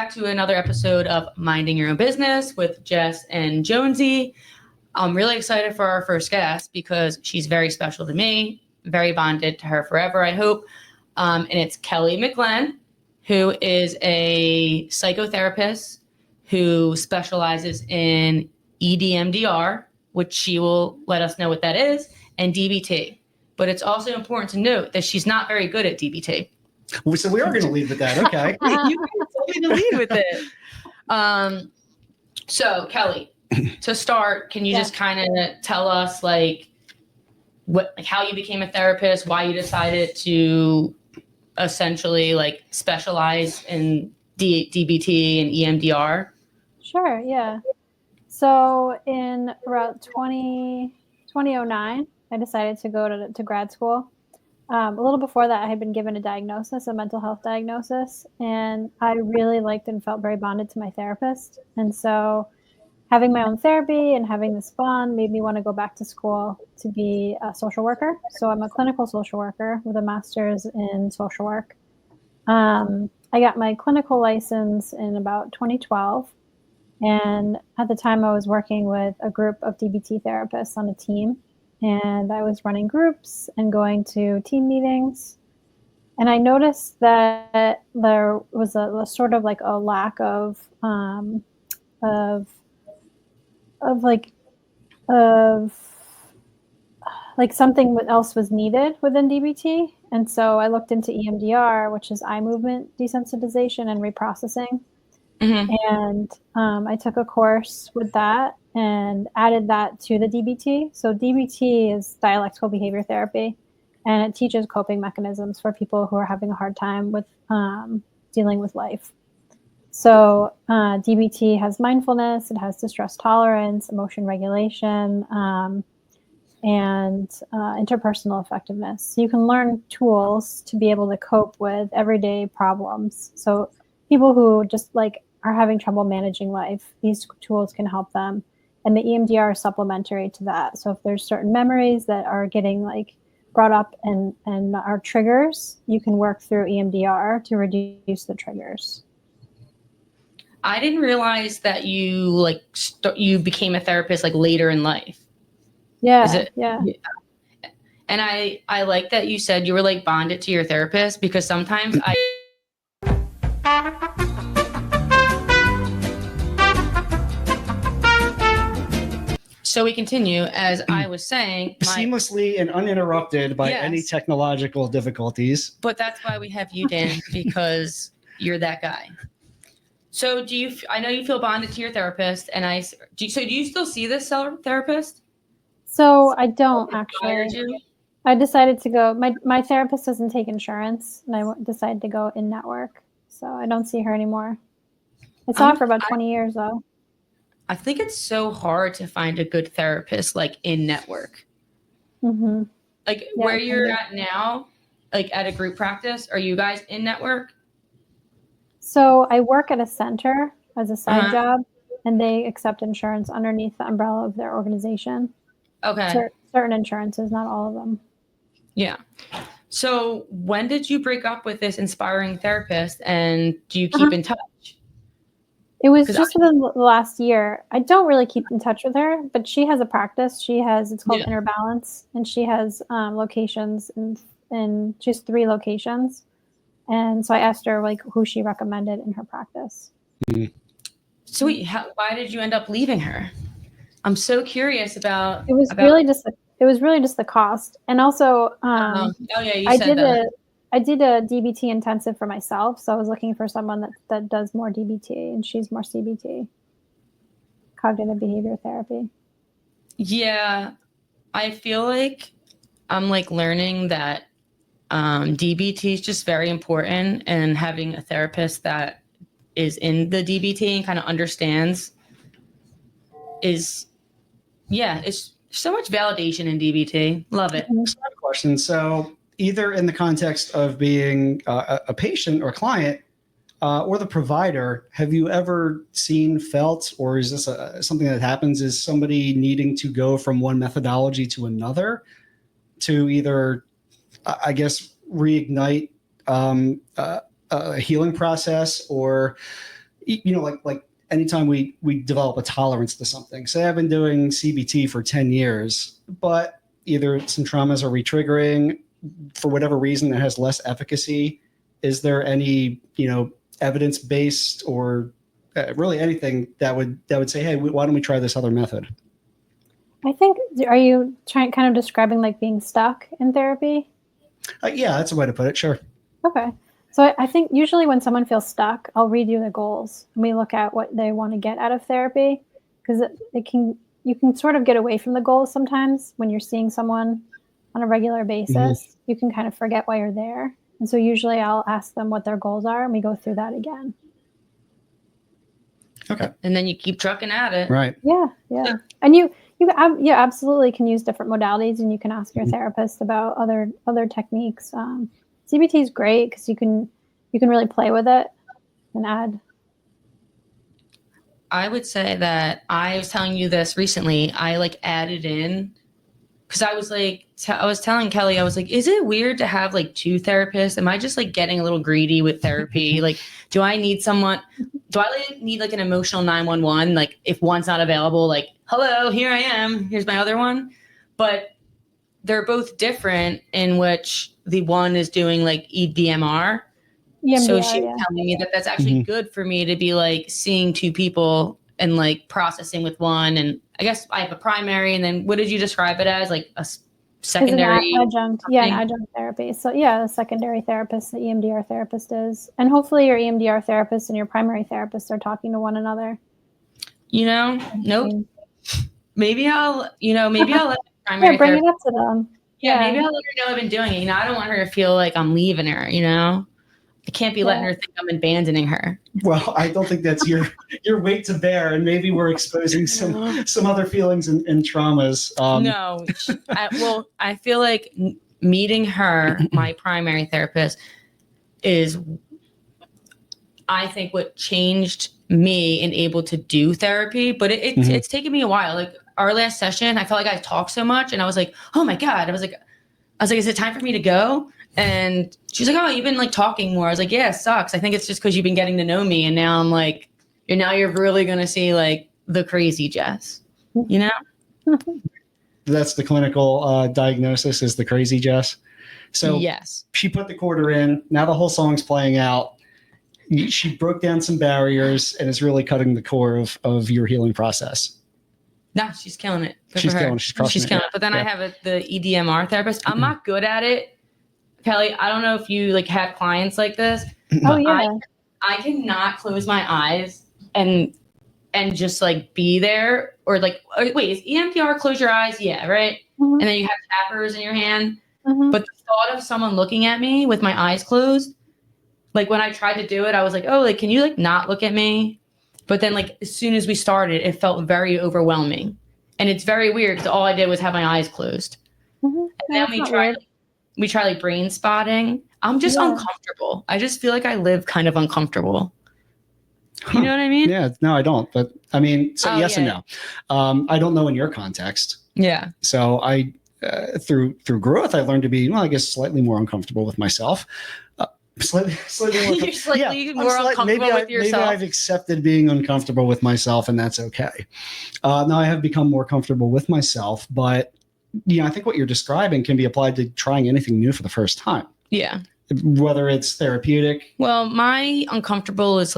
back to another episode of Minding Your Own Business with Jess and Jonesy. I'm really excited for our first guest because she's very special to me, very bonded to her forever, I hope. And it's Kelly McGlynn, who is a psychotherapist who specializes in EMDR, which she will let us know what that is, and DBT. But it's also important to note that she's not very good at DBT. So we are going to lead with that. Okay. You told me to lead with it. So Kelly, to start, can you just kind of tell us how you became a therapist, why you decided to essentially specialize in DBT and EMDR? Sure. Yeah. So in around 2009, I decided to go to grad school. A little before that, I had been given a mental health diagnosis, and I really liked and felt very bonded to my therapist. And so having my own therapy and having this bond made me want to go back to school to be a social worker. So I'm a clinical social worker with a master's in social work. I got my clinical license in about 2012. And at the time, I was working with a group of DBT therapists on a team. And I was running groups and going to team meetings. And I noticed that there was a sort of a lack of something else was needed within DBT. And so I looked into EMDR, which is eye movement desensitization and reprocessing. Mm-hmm. And I took a course with that and added that to the DBT. So DBT is dialectical behavior therapy, and it teaches coping mechanisms for people who are having a hard time with dealing with life. So DBT has mindfulness, it has distress tolerance, emotion regulation, and interpersonal effectiveness. So you can learn tools to be able to cope with everyday problems. So people who just are having trouble managing life, these tools can help them. And the EMDR is supplementary to that. So if there's certain memories that are getting brought up and are triggers, you can work through EMDR to reduce the triggers. I didn't realize that you you became a therapist later in life. Yeah. Yeah. And I like that you said you were bonded to your therapist, because sometimes So we continue, as I was saying. Seamlessly and uninterrupted by any technological difficulties. But that's why we have you, Dan, because you're that guy. So I know you feel bonded to your therapist, and do you still see this therapist? So I don't actually. I decided to go, my therapist doesn't take insurance, and I decided to go in network. So I don't see her anymore. I saw her for about 20 years though. I think it's so hard to find a good therapist in network. Mm-hmm. Where you're at now, at a group practice, are you guys in network? So I work at a center as a side job, and they accept insurance underneath the umbrella of their organization. Okay. Certain insurances, not all of them. Yeah. So when did you break up with this inspiring therapist, and do you keep in touch? It was just within the last year. I don't really keep in touch with her, but she has a practice. It's called Inner Balance, and she has locations, and she has 3 locations. And so I asked her who she recommended in her practice. Mm-hmm. Sweet. Why did you end up leaving her? I'm so curious about. It was really just the cost, and also I did a DBT intensive for myself, so I was looking for someone that does more DBT, and she's more CBT, cognitive behavior therapy. Yeah, I feel like I'm learning that DBT is just very important, and having a therapist that is in the DBT and kind of understands it's so much validation in DBT. Love it. Question. So either in the context of being a patient or client or the provider, have you ever felt, or is this something that happens, is somebody needing to go from one methodology to another to either, I guess, reignite a healing process, or like anytime we develop a tolerance to something. Say I've been doing CBT for 10 years, but either some traumas are retriggering for whatever reason that has less efficacy. Is there any, evidence-based or really anything that would say, hey, why don't we try this other method? I think, are you kind of describing like being stuck in therapy? Yeah, that's a way to put it. Sure. Okay. So I think usually when someone feels stuck, I'll read you the goals and we look at what they want to get out of therapy, because you can sort of get away from the goals sometimes when you're seeing someone on a regular basis. Mm-hmm. You can kind of forget why you're there. And so usually I'll ask them what their goals are and we go through that again. Okay. And then you keep trucking at it. Right. Yeah. And you absolutely can use different modalities, and you can ask your therapist about other techniques. CBT is great because you can really play with it and add. I would say that I was telling you this recently. I added in because I was I was telling Kelly, I was like, is it weird to have 2 therapists? Am I just getting a little greedy with therapy? Do I need someone? Do I need an emotional 911? If one's not available, hello, here I am. Here's my other one. But they're both different in which the one is doing EMDR. So she was telling me that that's actually good for me to be seeing 2 people and processing with one. And I guess I have a primary, and then what did you describe it as? A secondary? An adjunct. Yeah, an adjunct therapy. So yeah, a secondary therapist, the EMDR therapist is. And hopefully your EMDR therapist and your primary therapist are talking to one another. Nope. Maybe I'll let the primary bring it up to them. Yeah, maybe I'll let her know I've been doing it. I don't want her to feel like I'm leaving her, I can't be letting her think I'm abandoning her. Well, I don't think that's your weight to bear, and maybe we're exposing some other feelings and traumas. No, I feel like meeting her, my primary therapist, is, I think, what changed me and able to do therapy. But it's taken me a while. Our last session, I felt like I talked so much, and I was like, oh my God. I was like, is it time for me to go? And she's like, oh, you've been talking more. I was like, yeah, it sucks. I think it's just because you've been getting to know me. And now I'm you're really going to see the crazy Jess, That's the clinical diagnosis, is the crazy Jess. So yes, she put the quarter in. Now the whole song's playing out. She broke down some barriers and is really cutting the core of your healing process. No, she's killing it. She's killing it. But then I have the EDMR therapist. I'm not good at it. Kelly, I don't know if you have clients like this. Oh yeah. I cannot close my eyes and just be there, or wait, is EMDR close your eyes? Yeah, right. Mm-hmm. And then you have tappers in your hand. Mm-hmm. But the thought of someone looking at me with my eyes closed, when I tried to do it, I was can you not look at me? But then as soon as we started, it felt very overwhelming, and it's very weird because all I did was have my eyes closed. Mm-hmm. And then we try brain spotting. I'm just uncomfortable. I just feel I live kind of uncomfortable. You know what I mean? Yeah. No, I don't. But I mean, yes and no. I don't know in your context. Yeah. So I, through growth, I learned to be, I guess, slightly more uncomfortable with myself. Slightly more You're more uncomfortable with yourself. Maybe I've accepted being uncomfortable with myself, and that's okay. Now I have become more comfortable with myself, but I think what you're describing can be applied to trying anything new for the first time. Yeah. Whether it's therapeutic. Well, my uncomfortable is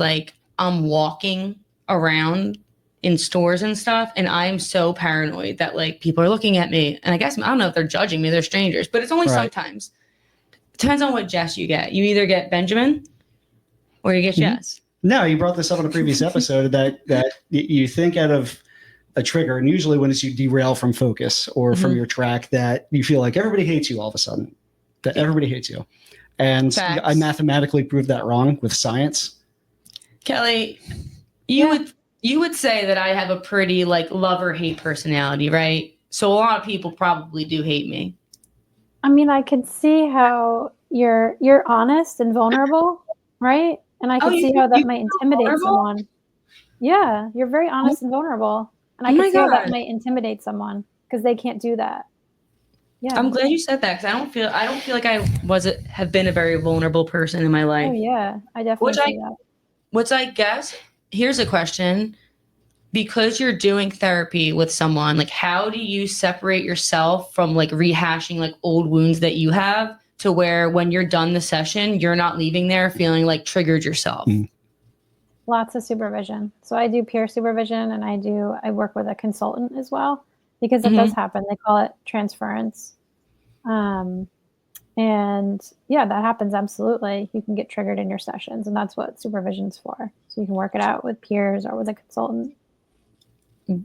I'm walking around in stores and stuff, and I'm so paranoid that people are looking at me. And I don't know if they're judging me, they're strangers, but it's only sometimes. Depends on what Jess you get. You either get Benjamin or you get Jess. No, you brought this up in a previous episode that you think out of a trigger, and usually when it's you derail from focus or from your track, that you feel like everybody hates you all of a sudden, that everybody hates you. And facts. I mathematically proved that wrong with science. Kelly, you would say that I have a pretty love or hate personality, right? So a lot of people probably do hate me. I mean, I could see how you're honest and vulnerable, right? And I could see how that might intimidate someone. Yeah, you're very honest and vulnerable. And I could see how that might intimidate someone because they can't do that. Yeah. I'm glad you said that, because I don't feel like I have been a very vulnerable person in my life. Oh yeah, I definitely see that. Which I guess here's a question. Because you're doing therapy with someone, like how do you separate yourself from like rehashing like old wounds that you have to where when you're done the session, you're not leaving there feeling like triggered yourself? Lots of supervision. So I do peer supervision, and I work with a consultant as well, because it does happen. They call it transference. And yeah, that happens. Absolutely. You can get triggered in your sessions, and that's what supervision's for. So you can work it out with peers or with a consultant.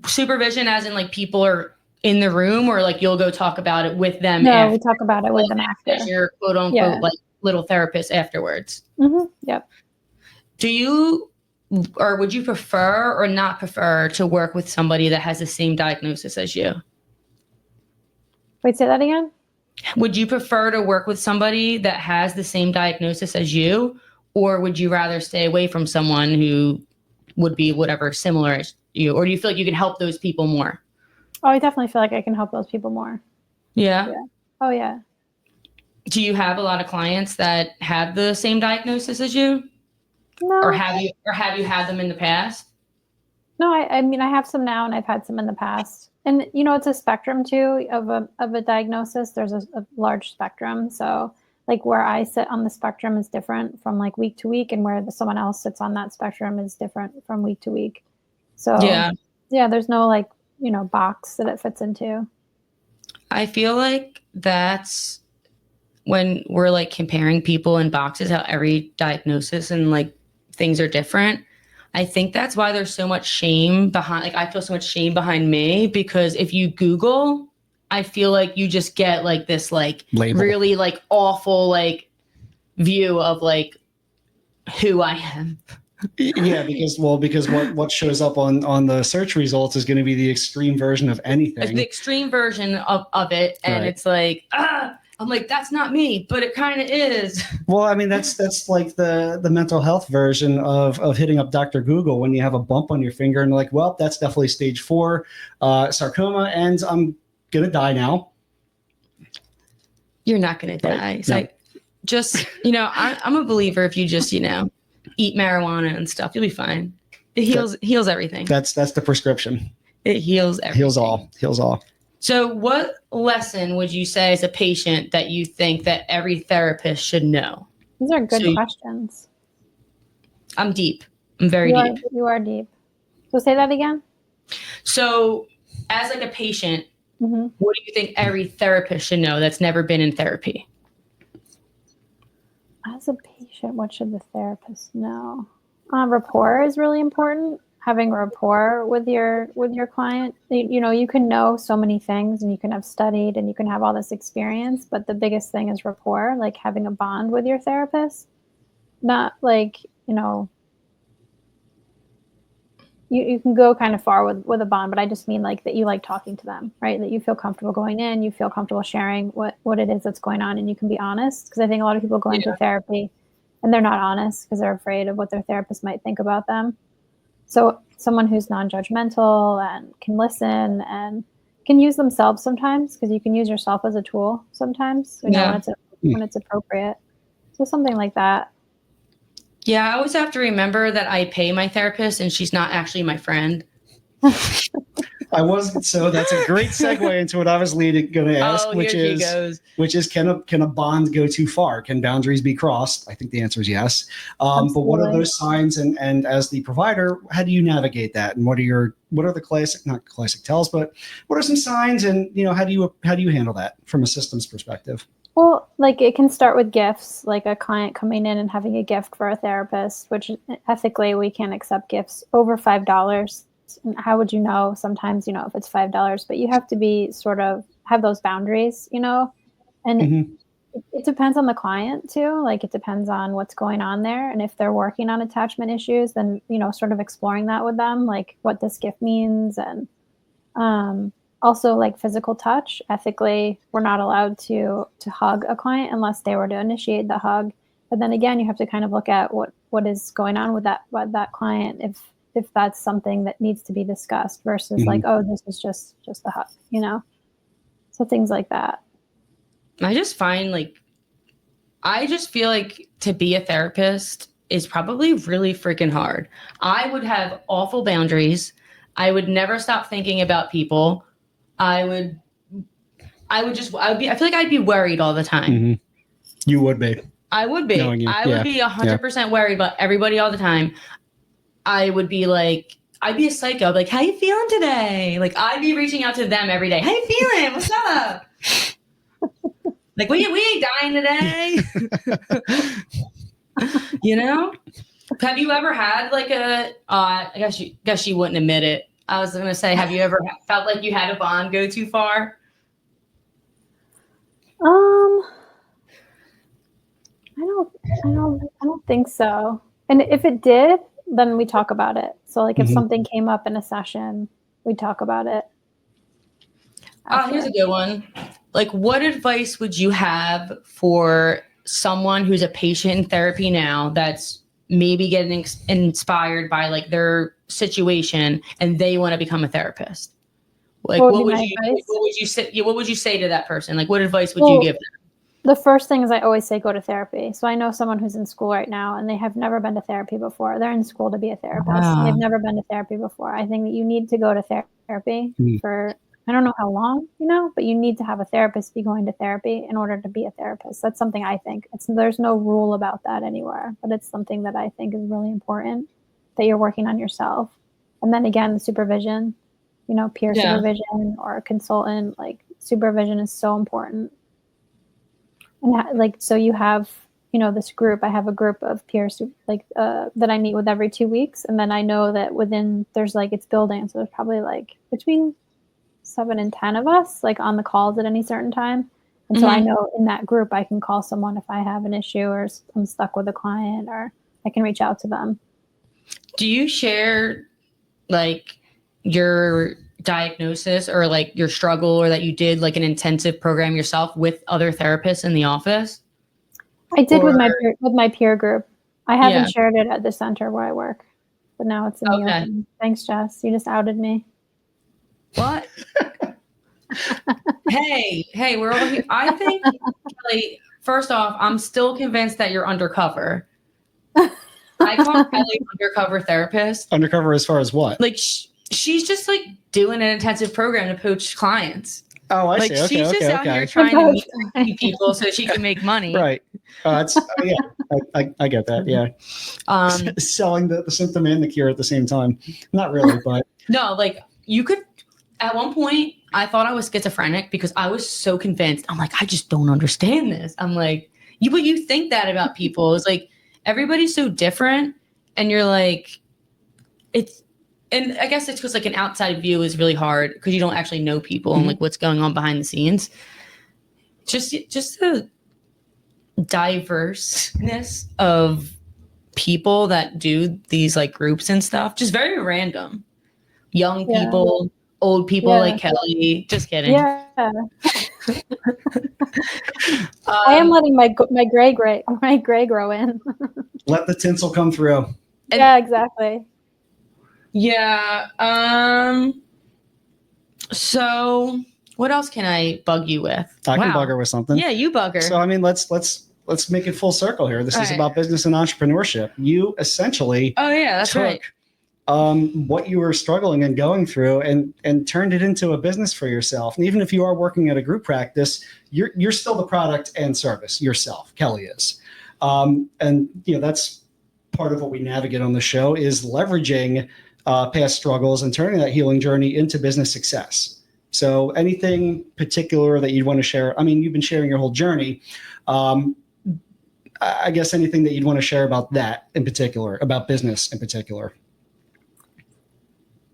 Supervision as in like people are in the room, or like you'll go talk about it with them? No, after, we talk about it with them after. As your quote unquote like little therapist afterwards. Yep. Do you, or would you prefer or not prefer to work with somebody that has the same diagnosis as you? Wait, say that again? Would you prefer to work with somebody that has the same diagnosis as you, or would you rather stay away from someone who would be whatever similar as you? Or do you feel like you can help those people more? Oh, I definitely feel like I can help those people more. Yeah. Oh, yeah. Do you have a lot of clients that have the same diagnosis as you? No. Or have you had them in the past? No, I mean, I have some now, and I've had some in the past. And, it's a spectrum too of a diagnosis. There's a large spectrum. So like where I sit on the spectrum is different from like week to week, and where someone else sits on that spectrum is different from week to week. So yeah, there's no like, box that it fits into. I feel like that's when we're like comparing people in boxes, how every diagnosis and like things are different. I think that's why there's so much shame behind, like I feel so much shame behind me, because if you Google, I feel like you just get like this like label. Really like awful like view of like who I am. Yeah, because what shows up on the search results is going to be the extreme version of anything. It's the extreme version of it, and It's like I'm like, that's not me, but it kind of is. Well, I mean, that's like the mental health version of hitting up Dr. Google when you have a bump on your finger and like, well, that's definitely stage 4 sarcoma, and I'm gonna die now. You're not gonna die. It's like, just I'm a believer. If you just eat marijuana and stuff, you'll be fine. It heals everything. That's the prescription. It heals everything. Heals all. So what lesson would you say as a patient that you think that every therapist should know? These are good questions. I'm deep. I'm very deep. You are deep. So say that again. So as like a patient, what do you think every therapist should know that's never been in therapy? As a patient, what should the therapist know? Rapport is really important. Having rapport with your client. You can know so many things, and you can have studied, and you can have all this experience, but the biggest thing is rapport, like having a bond with your therapist. Not like, you can go kind of far with a bond, but I just mean like that you like talking to them, right? That you feel comfortable going in, you feel comfortable sharing what it is that's going on, and you can be honest. Because I think a lot of people go into therapy and they're not honest because they're afraid of what their therapist might think about them. So someone who's non-judgmental and can listen and can use themselves sometimes, because you can use yourself as a tool sometimes, when it's appropriate. So something like that. Yeah, I always have to remember that I pay my therapist and she's not actually my friend. So that's a great segue into what I was going to ask, which is can a bond go too far? Can boundaries be crossed? I think the answer is yes. But what are those signs? And as the provider, how do you navigate that? And what are the not classic tells, but what are some signs? And how do you handle that from a systems perspective? Well, like it can start with gifts, like a client coming in and having a gift for a therapist, which ethically we can't accept gifts over $5. How would you know? Sometimes, if it's $5, but you have to be sort of have those boundaries, and it depends on the client too. Like it depends on what's going on there. And if they're working on attachment issues, then, sort of exploring that with them, like what this gift means. And also like physical touch. Ethically, we're not allowed to hug a client unless they were to initiate the hug. But then again, you have to kind of look at what is going on with that client, if that's something that needs to be discussed versus like, oh, this is just a hug, So things like that. I just feel like to be a therapist is probably really freaking hard. I would have awful boundaries. I would never stop thinking about people. I feel like I'd be worried all the time. Mm-hmm. You would be. I would be. I would be 100% worried about everybody all the time. I would be like, I'd be a psycho. Like, how you feeling today? Like, I'd be reaching out to them every day. How you feeling? What's up? Like, we ain't dying today. You know? Have you ever had like I guess you wouldn't admit it. I was going to say, have you ever felt like you had a bond go too far? I don't think so. And if it did, then we talk about it. So like if something came up in a session, we talk about it. Here's a good one. Like, what advice would you have for someone who's a patient in therapy now that's maybe getting inspired by like their situation and they want to become a therapist? Like, what would you say to that person? Like, what advice would you give them? The first thing is I always say go to therapy. So I know someone who's in school right now and they have never been to therapy before. They're in school to be a therapist. Wow. They've never been to therapy before. I think that you need to go to therapy for, I don't know how long, but you need to have a therapist be going to therapy in order to be a therapist. That's something I think. There's no rule about that anywhere, but it's something that I think is really important, that you're working on yourself. And then again, the supervision, peer supervision or a consultant, like supervision is so important. And like, so you have, this group, I have a group of peers that I meet with every 2 weeks. And then I know that it's building. So there's probably like between 7 and 10 of us like on the calls at any certain time. And so I know in that group, I can call someone if I have an issue or I'm stuck with a client, or I can reach out to them. Do you share like your diagnosis or like your struggle, or that you did like an intensive program yourself with other therapists in the office? I did with my peer group. I haven't shared it at the center where I work, but now it's in the open. Thanks, Jess. You just outed me. What? Hey, we're all here. I think, Kelly, first off, I'm still convinced that you're undercover. I call Kelly undercover therapist. Undercover as far as what? Like, she's just like doing an intensive program to poach clients. Oh, I see. Okay, she's just out here trying to meet people so she can make money. Right. I get that. Yeah. Selling the symptom and the cure at the same time. Not really, but no, like you could. At one point, I thought I was schizophrenic because I was so convinced. I'm like, I just don't understand this. I'm like, but you think that about people. It's like everybody's so different, and you're like, and I guess it's because like an outside view is really hard because you don't actually know people and like what's going on behind the scenes. Just the diverseness of people that do these like groups and stuff, just very random. Young people, old people like Kelly. Just kidding. Yeah. I am letting my gray grow in. Let the tinsel come through. Yeah, exactly. Yeah. So what else can I bug you with? I can bug her with something. Yeah, you bug her. So I mean, let's make it full circle here. This is about business and entrepreneurship. You essentially took what you were struggling and going through and turned it into a business for yourself. And even if you are working at a group practice, you're still the product and service yourself. Kelly is. And that's part of what we navigate on the show is leveraging past struggles and turning that healing journey into business success. So anything particular that you'd want to share? I mean, you've been sharing your whole journey. I guess anything that you'd want to share about that in particular, about business in particular.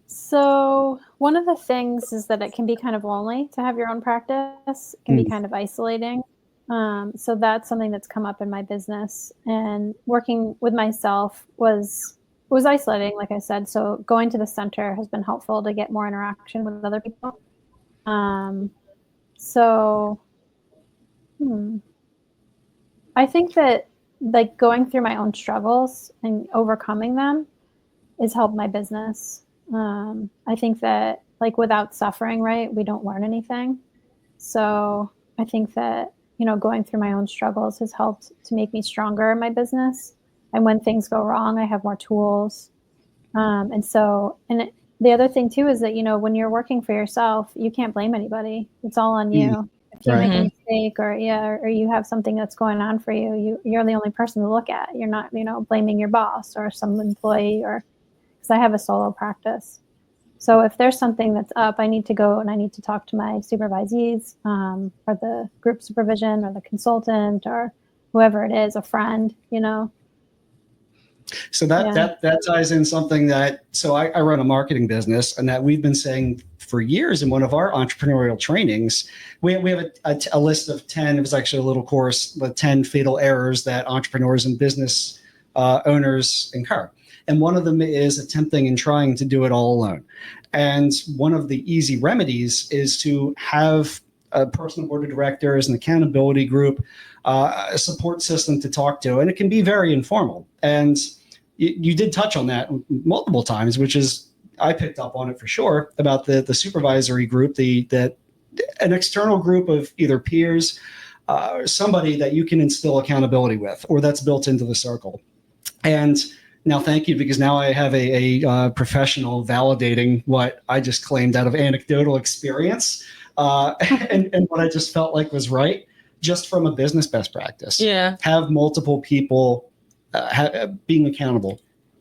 So one of the things is that it can be kind of lonely to have your own practice. It can be kind of isolating. So that's something that's come up in my business, and working with myself was isolating, like I said. So going to the center has been helpful to get more interaction with other people. I think that like going through my own struggles and overcoming them has helped my business. I think that like without suffering, right, we don't learn anything. So I think that, going through my own struggles has helped to make me stronger in my business. And when things go wrong, I have more tools. The other thing too is that, when you're working for yourself, you can't blame anybody. It's all on you. If you make a mistake or you have something that's going on for you, you're the only person to look at. You're not, blaming your boss or some employee, or because I have a solo practice. So if there's something that's up, I need to go and I need to talk to my supervisees, or the group supervision or the consultant or whoever it is, a friend, So that ties in something so I run a marketing business, and that we've been saying for years in one of our entrepreneurial trainings. We have a list of 10, it was actually a little course, the 10 fatal errors that entrepreneurs and business owners incur. And one of them is attempting and trying to do it all alone. And one of the easy remedies is to have a personal board of directors, an accountability group, a support system to talk to. And it can be very informal. And you did touch on that multiple times, which is, I picked up on it for sure, about the supervisory group, an external group of either peers, somebody that you can instill accountability with, or that's built into the circle. And now, thank you, because now I have a professional validating what I just claimed out of anecdotal experience, and what I just felt like was right, just from a business best practice. Yeah. Have multiple people being accountable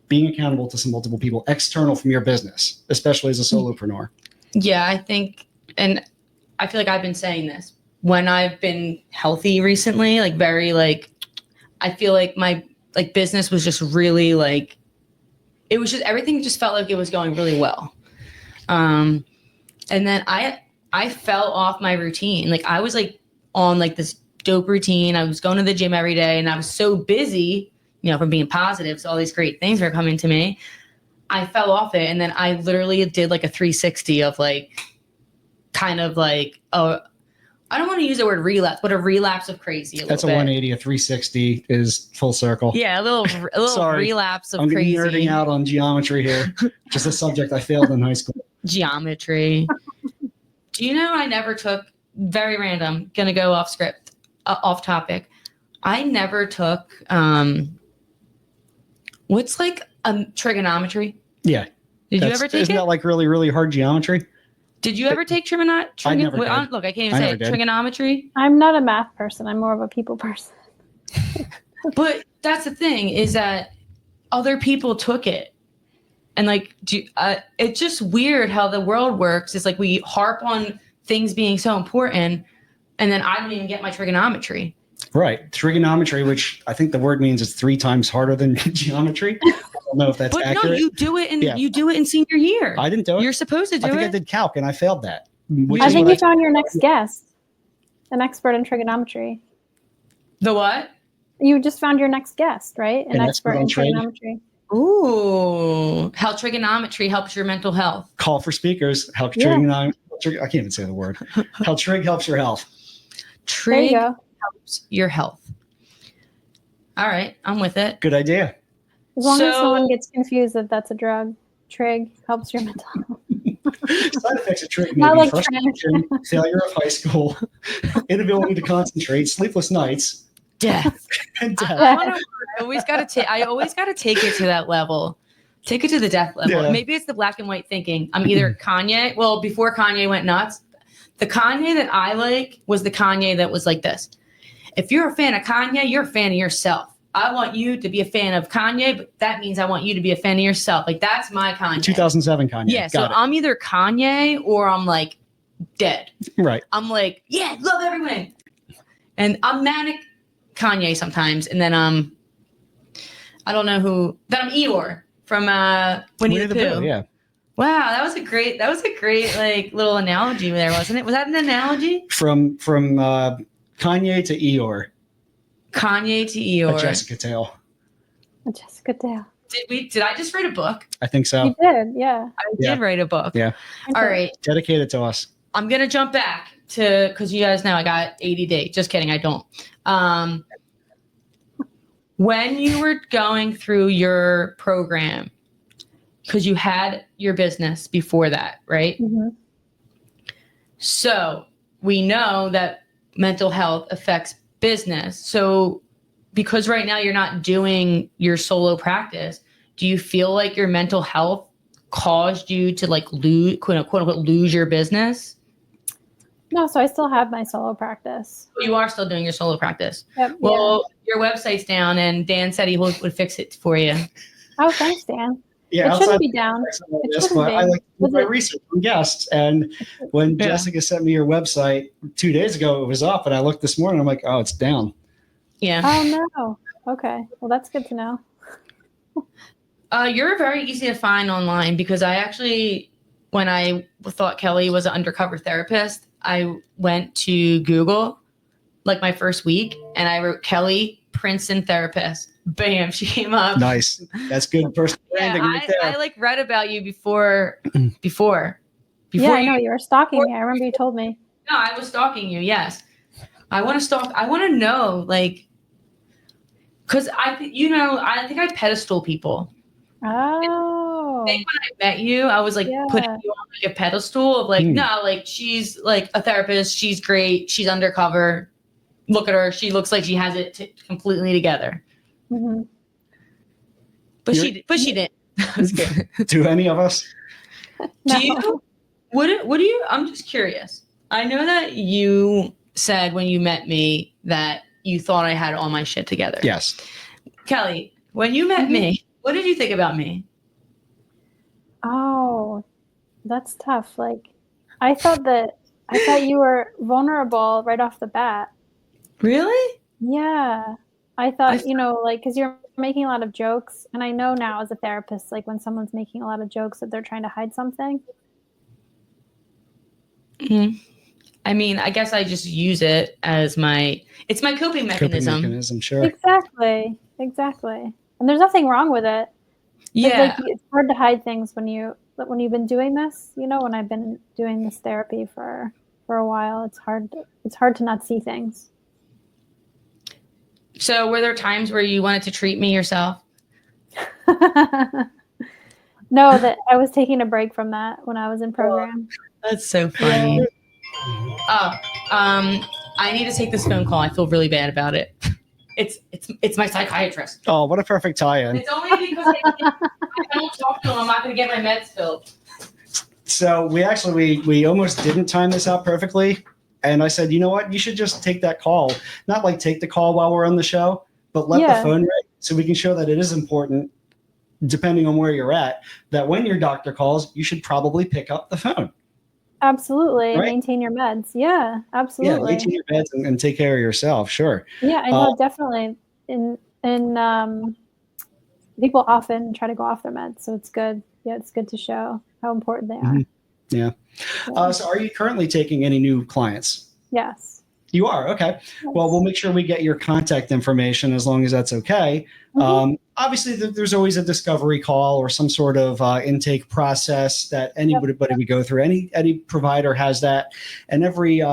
to some multiple people external from your business, especially as a solopreneur. Yeah, I think, and I feel like I've been saying this when I've been healthy recently, I feel like my business was just really everything just felt like it was going really well. And then I fell off my routine. I was on this dope routine. I was going to the gym every day, and I was so busy, from being positive. So all these great things were coming to me. I fell off it. And then I literally did a 360 of I don't want to use the word relapse, but a relapse of crazy. That's a 180. A 360 is full circle. Yeah, a little Sorry, relapse of I'm crazy. I'm nerding out on geometry here, just a subject I failed in high school. Geometry. Do you know I never took, very random, gonna go off script, off topic. I never took, what's trigonometry? Yeah. Did you ever take isn't it? That really, really hard geometry? Did you ever take trigonometry? I never did. Look, I can't even say it. Trigonometry. I'm not a math person. I'm more of a people person. But that's the thing, is that other people took it. And it's just weird how the world works. It's we harp on things being so important, and then I don't even get my trigonometry. Right. Trigonometry, which I think the word means it's 3 times harder than geometry. I don't know if that's accurate. No, you do it in senior year. I didn't do it. You're supposed to do it. I think I did calc and I failed that. I think you found your next guest, an expert in trigonometry. The what? You just found your next guest, right? An expert in trade. trigonometry. Ooh, how trigonometry helps your mental health. Call for speakers. How trigonometry. I can't even say the word. How trig helps your health. Trig helps your health. All right, I'm with it. Good idea. As long as someone gets confused that that's a drug, trig helps your mental health. Side effects of trig Not may be like frustration, failure of high school, inability to concentrate, sleepless nights, death. and death. I always got to take it to that level. Take it to the death level. Yeah. Maybe it's the black and white thinking. I'm either Kanye. Well, before Kanye went nuts, the Kanye that I like was the Kanye that was like this. If you're a fan of Kanye, you're a fan of yourself. I want you to be a fan of Kanye, but that means I want you to be a fan of yourself. That's my Kanye. 2007 Kanye. Yeah, so I'm either Kanye or I'm dead. Right. I'm love everyone. And I'm manic Kanye sometimes. And then I don't know who. Then I'm Eeyore from Winnie the Pooh. Yeah. Wow, that was a great little analogy there, wasn't it? Was that an analogy? From Kanye to Eeyore. Kanye to Eeyore. A Jessica tale. A Jessica tale. Did I just write a book? I think so. You did, yeah. I did write a book. Yeah. All right. Dedicate it to us. I'm going to jump back to, because you guys know I got ADD. Just kidding, I don't. When you were going through your program, because you had your business before that, right? Mm-hmm. So we know that mental health affects business. So because right now you're not doing your solo practice, do you feel like your mental health caused you to like lose, quote unquote, lose your business? No, so I still have my solo practice. You are still doing your solo practice. Yep, well, your website's down, and Dan said he would fix it for you. Oh, thanks, Dan. Yeah, it shouldn't be down. It shouldn't be. I like to do my research on guests. And when Jessica sent me your website 2 days ago, it was up, and I looked this morning. I'm like, oh, it's down. Yeah. Oh no. Okay. Well, that's good to know. You're very easy to find online, because I actually, when I thought Kelly was an undercover therapist, I went to Google like my first week, and I wrote Kelly Princeton therapist. Bam, she came up. Nice. That's good personal branding right there. I like read about you before. Yeah, I know you were stalking me. I remember you told me. No, I was stalking you. Yes, I want to know, like, because I think I pedestal people. Oh. I think when I met you, I was like putting you on like a pedestal of like, no, like she's like a therapist. She's great. She's undercover. Look at her. She looks like she has it completely together. Mm-hmm. But she didn't. Do any of us? No. What do you? I'm just curious. I know that you said when you met me that you thought I had all my shit together. Yes. Kelly, when you met me, what did you think about me? Oh, that's tough. Like, I thought you were vulnerable right off the bat. Really? Yeah. I thought, like, because you're making a lot of jokes. And I know now as a therapist, like when someone's making a lot of jokes that they're trying to hide something. Mm-hmm. I mean, I guess I just use it as it's my coping mechanism. Sure. Exactly. And there's nothing wrong with it. Yeah. Like, it's hard to hide things when you've been doing this, when I've been doing this therapy for a while, it's hard to not see things. So were there times where you wanted to treat me yourself? No, that I was taking a break from that when I was in program. That's so funny. Yeah. I need to take this phone call. I feel really bad about it. It's my psychiatrist. Oh, what a perfect tie-in. It's only because I don't talk to him. I'm not going to get my meds filled. So we almost didn't time this out perfectly. And I said, you know what? You should just take that call. Not like take the call while we're on the show, but let the phone ring so we can show that it is important, depending on where you're at, that when your doctor calls, you should probably pick up the phone. Absolutely. Right? Maintain your meds. Yeah, absolutely. Yeah, maintain your meds and take care of yourself. Sure. Yeah, I know, definitely. People often try to go off their meds, so it's good. Yeah, it's good to show how important they are. Yeah. So are you currently taking any new clients? Yes. You are? Okay. Yes. Well, we'll make sure we get your contact information as long as that's okay. Obviously, there's always a discovery call or some sort of intake process that anybody would go through. Any provider has that. And every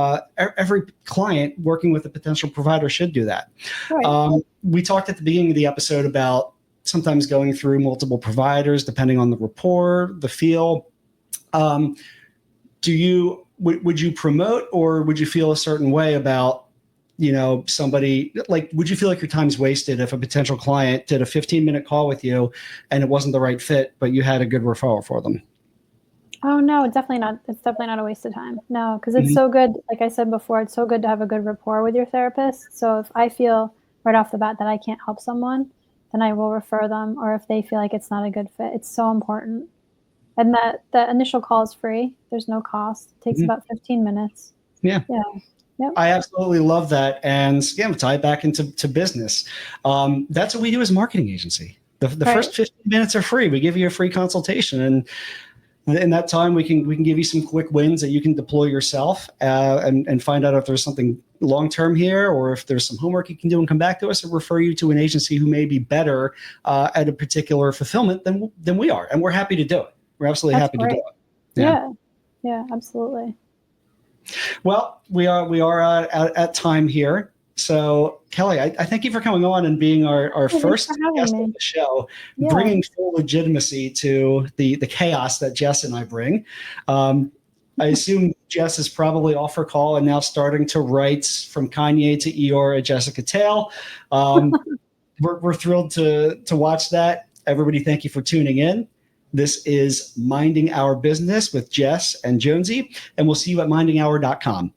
client working with a potential provider should do that. Right. We talked at the beginning of the episode about sometimes going through multiple providers, depending on the rapport, the feel. Would you promote, or would you feel a certain way about, somebody, like, would you feel like your time's wasted if a potential client did a 15-minute call with you and it wasn't the right fit, but you had a good referral for them? Oh, no, it's definitely not a waste of time. No, because it's so good. Like I said before, it's so good to have a good rapport with your therapist. So if I feel right off the bat that I can't help someone, then I will refer them. Or if they feel like it's not a good fit, it's so important. And the initial call is free. There's no cost. It takes about 15 minutes. Yeah. Yeah. Yep. I absolutely love that. And tie it back into business. That's what we do as a marketing agency. The first 15 minutes are free. We give you a free consultation. And in that time, we can give you some quick wins that you can deploy yourself and find out if there's something long-term here, or if there's some homework you can do and come back to us and refer you to an agency who may be better at a particular fulfillment than we are. And we're happy to do it. We're absolutely happy to do it. Yeah, absolutely. Well, we are at time here. So, Kelly, I thank you for coming on and being our first guest on the show, bringing full legitimacy to the chaos that Jess and I bring. I assume Jess is probably off her call and now starting to write from Kanye to Eeyore at Jessica Tail. We're thrilled to watch that. Everybody, thank you for tuning in. This is Minding Our Business with Jess and Jonesy, and we'll see you at mindinghour.com.